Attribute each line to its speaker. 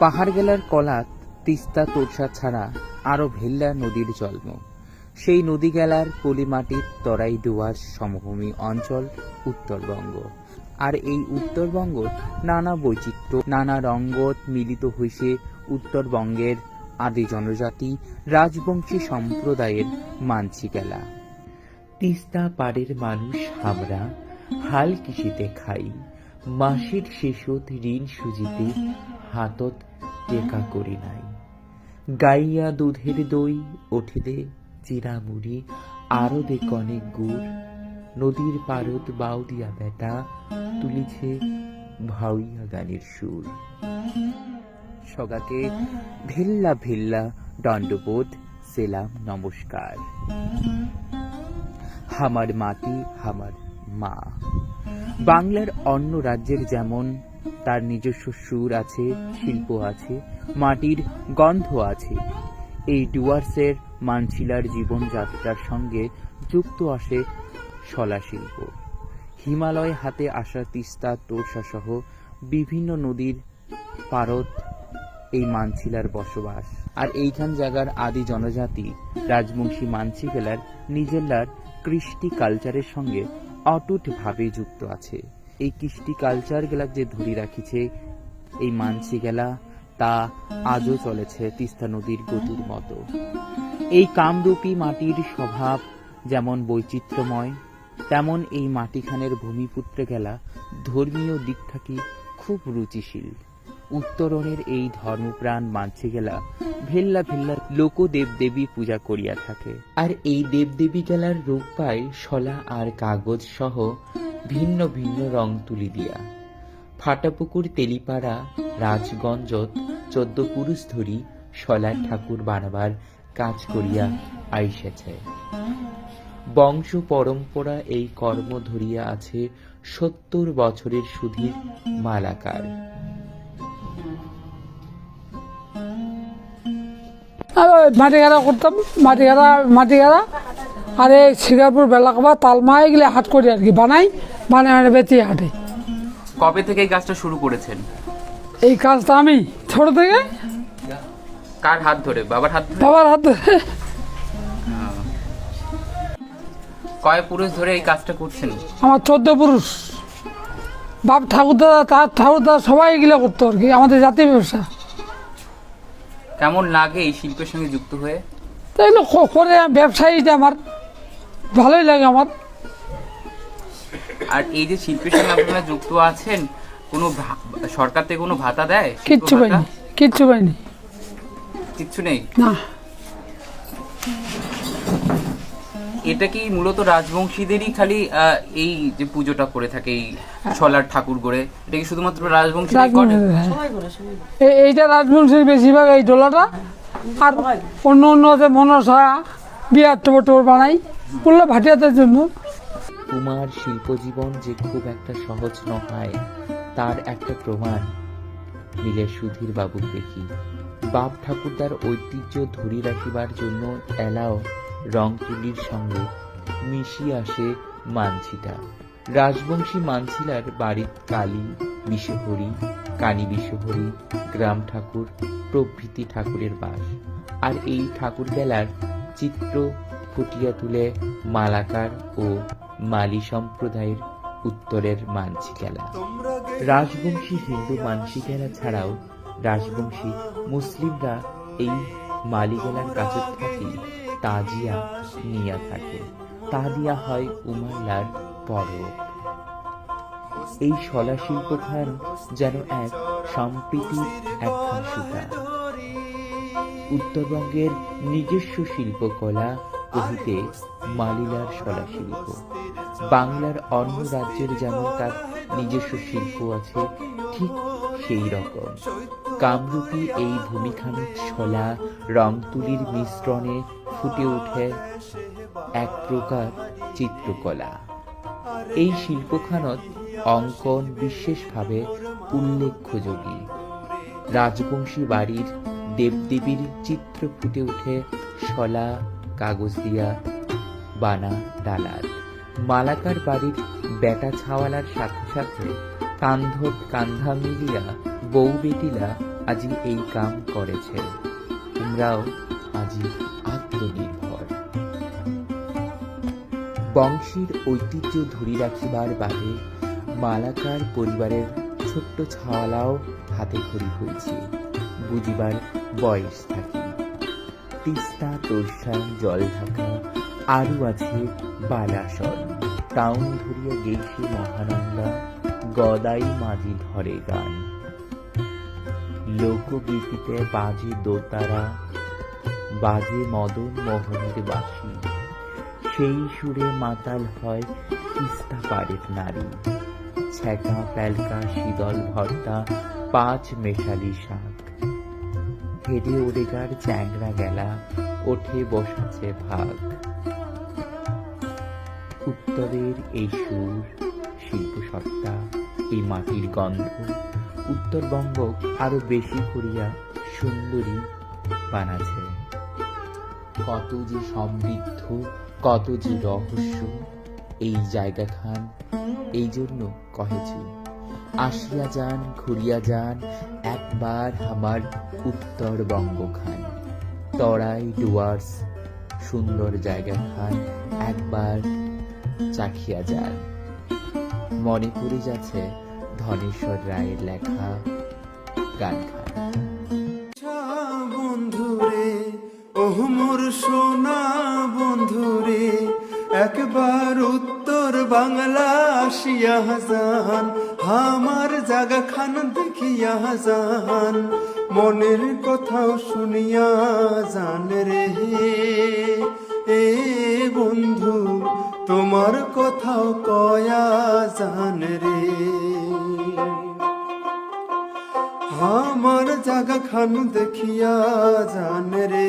Speaker 1: পাহাড় গেলার কলাত তিস্তা তোরসা ছাড়া আরো ভেল্লা নদীর জন্ম। সেই নদী গেলার পলিমাটির তরাই ডুয়ার্স সমভূমি অঞ্চল উত্তরবঙ্গ। আর এই উত্তরবঙ্গ নানা বৈচিত্র্য নানা রঙ্গত মিলিত হইছে উত্তরবঙ্গের আদি জনজাতি রাজবংশী সম্প্রদায়ের মানসি গেলা। তিস্তা পাড়ের মানুষ আমরা হাল কৃষিতে খাই, মাসের শেষত ঋণ সুজিতে হাতত টেকা করি নাই। গাইয়া দুধের দই ওঠে দে চিরা মুড়ি আরো দে কনেক গুড়। নদীর পারত বাউ দিয়া বেটা তুলিছে ভাউইয়া গানের সুর। সগাকে ভেল্লা ভেল্লা দণ্ডবোধ সেলাম নমস্কার। হামার মাটি হামার মা। বাংলার অন্য রাজ্যের যেমন তার নিজস্ব সুর আছে, শিল্প আছে, মাটির গন্ধ আছে, এই ডুয়ার্সের মানছিলার জীবনযাত্রার সঙ্গে যুক্ত আসে শলা শিল্প। হিমালয় হাতে আসা তিস্তা তোরসা সহ বিভিন্ন নদীর পারত এই মানছিলার বসবাস। আর এইখান জায়গার আদি জনজাতি রাজবংশী মানসি গেলার নিজের কৃষ্টি কালচারের সঙ্গে অটুট ভাবে যুক্ত আছে। এই কৃষ্টি কালচার গেলা যে ধরে রাখিছে এই মানসি গেলা, তা আজও চলেছে তিস্তা নদীর গতির মতো। এই কামরূপী মাটির স্বভাব যেমন বৈচিত্র্যময়, তেমন এই মাটিখানের ভূমিপুত্র গেলা ধর্মীয় দিক থাকি খুব রুচিশীল। উত্তরণের এই ধর্মপ্রাণ মানসি গেলা ভেল্লা ভেল্লা লোক দেবদেবী পূজা করিয়া থাকে। আর এই দেবদেবী গেলার রূপ পায় শলা আর কাগজ সহ ভিন্ন ভিন্ন রং তুলি দিয়া। ফাটাপুকুর তেলিপাড়া রাজগঞ্জত 14 পুরুষ ধরি শলার ঠাকুর বানাবার কাজ করিয়া আইসেছে। বংশ পরম্পরা এই কর্ম ধরিয়া আছে 70 বছরের সুধীর মালাকার।
Speaker 2: মাটি গাড়া করতাম, মাটি গাড়া আর এই শিকারপুর বেলাকবা তালমা এগুলো হাট করি আর কি বানাই বেঁচে হাটে।
Speaker 1: কবে থেকে এই কাজটা শুরু করেছেন?
Speaker 2: এই কাজটা আমি ছোট থেকে।
Speaker 1: কার হাত ধরে? বাবার হাত ধরে?
Speaker 2: বাবার হাত ধরে।
Speaker 1: কয় পুরুষ ধরে এই কাজটা করছেন?
Speaker 2: আমার 14 পুরুষ। বাপ ঠাকুরদাদা তার ঠাকুরদাদা সবাই এগুলো করতো আর কি, আমাদের জাতীয় ব্যবসা।
Speaker 1: কেমন লাগে এই শিল্পের সঙ্গে যুক্ত হয়ে?
Speaker 2: তো এগুলো করে ব্যবসায়ীটা আমার ভালোই লাগে আমার।
Speaker 1: আর এই যে শিল্পের সঙ্গে আপনারা যুক্ত আছেন, কোনো সরকার থেকে কোনো ভাতা দেয়?
Speaker 2: কিচ্ছু পাইনি, কিচ্ছু পাইনি,
Speaker 1: কিচ্ছু নেই।
Speaker 2: না।
Speaker 1: এটা কি মূলত রাজবংশীদেরই খালি এই যে পুজোটা করে থাকে এই ছলার ঠাকুর করে, এটা কি শুধুমাত্র রাজবংশী?
Speaker 2: এইটা রাজবংশীর বেশিরভাগ এই ডোলাটা। আর অন্য অন্য যে মনসা বিয়ার টোবর বানাই করলে ভাটিয়াদের জন্য।
Speaker 1: কুমার শিল্পজীবন যে খুব একটা সহজ নয় তার একটা প্রমাণ মিলে সুধীর বাবুর দেখি। বাপ ঠাকুরদার ঐতিহ্য ধরে রাখিবার জন্য এলাও রং তুলির সঙ্গে মিশিয়ে আসে মানছিটা। রাজবংশী মানছিলার বাড়ির কালী বিশ্বহরি, কানী বিশ্বহরি, গ্রাম ঠাকুর প্রভৃতি ঠাকুরের বাস। আর এই ঠাকুর গেলার চিত্র ফুটিয়ে তুলে মালাকার ও মালি সম্প্রদায়ের উত্তরের মানসি গেলা। রাজবংশী হিন্দু মানসি গেলা ছাড়াও রাজবংশী মুসলিমরা এই মালি গেলার কাছে থাকি তাজিয়া নিয়া থাকে। তাজিয়া হয় উমাল্লার পরব। এই শলা শিল্পখান যেন এক সম্প্রীতির একখান সুতা। উত্তরবঙ্গের নিজস্ব শিল্পকলা কহিতে মালিলার শলা শিল্প। বাংলার অন্য রাজ্যের যেমন তার নিজস্ব শিল্প আছে, ঠিক সেই রকম কামরূপী এই ভূমিখানিক শলা রং তুলির মিশ্রণে ফুটে ওঠে এক প্রকার চিত্রকলা। এই শিল্পখানত অঙ্কন বিশেষভাবে উল্লেখযোগ্য। রাজবংশী বাড়ির দেবদেবীর চিত্র ফুটে ওঠে শলা কাগজ দিয়া বানা ডালার। মালাকার বাড়ির বেটা ছাওয়ালার সাথে সাথে কান্ধত কান্ধা মিলিয়া বউ বেটিলা আজি এই কাম করেছে, তোমরাও আজি আত্মনির্ভর। বংশীর ঐতিহ্য ধরি রাখিবার বাদে মালাকার পরিবারের ছোট্ট ছাওয়ালাও হাতে খড়ি হয়েছে, বুঝিবার বয়স থাকি। তিস্তা, তোরসা, জল ঢাকা, আরও আছে বালাসন। টাউন ধরিয়া গেছে মহানন্দা, গদাই মাঝি ধরে গান। লোকগীতিতে বাজে দোতারা, বাজে মদন মোহনের বাঁশি। সেই সুরে মাতাল হয় তিস্তা পাড়ের নারী। ছ্যাঁকা, প্যালকা, শীতল ভর্তা, 5 মেশালি শাক। হেডে ওরেগার চ্যাংরা গেলা, ওঠে বসাছে ভাগ। উত্তরের এই সুর, শিল্পসত্তা, এই মাটির গন্ধ উত্তরবঙ্গ আরো বেশি করিয়া সুন্দরী বানাছে। কত যে সমৃদ্ধ, কত যে রহস্য এই জায়গাখান। এই জন্য কহেছি, আসিয়া যান, ঘুরিয়া যান একবার আমার উত্তরবঙ্গ খান। তরাই ডুয়ার্স সুন্দর জায়গাখান একবার চাখিয়া যান। মনে পড়ে যাচ্ছে ধনেশ্বর রায়ের লেখা গানখান।
Speaker 3: বন্ধুরে, ওহ মোর সোনা বন্ধুরে, একবার উত্তর বাংলা আসিয়া যান, আমার জায়গা খান দেখিয়া যান, মনের কথাও শুনিয়া যান রে। এ বন্ধু, তোমার কথাও কয়া যান রে। আমার জায়গা খান দেখিয়া যান রে।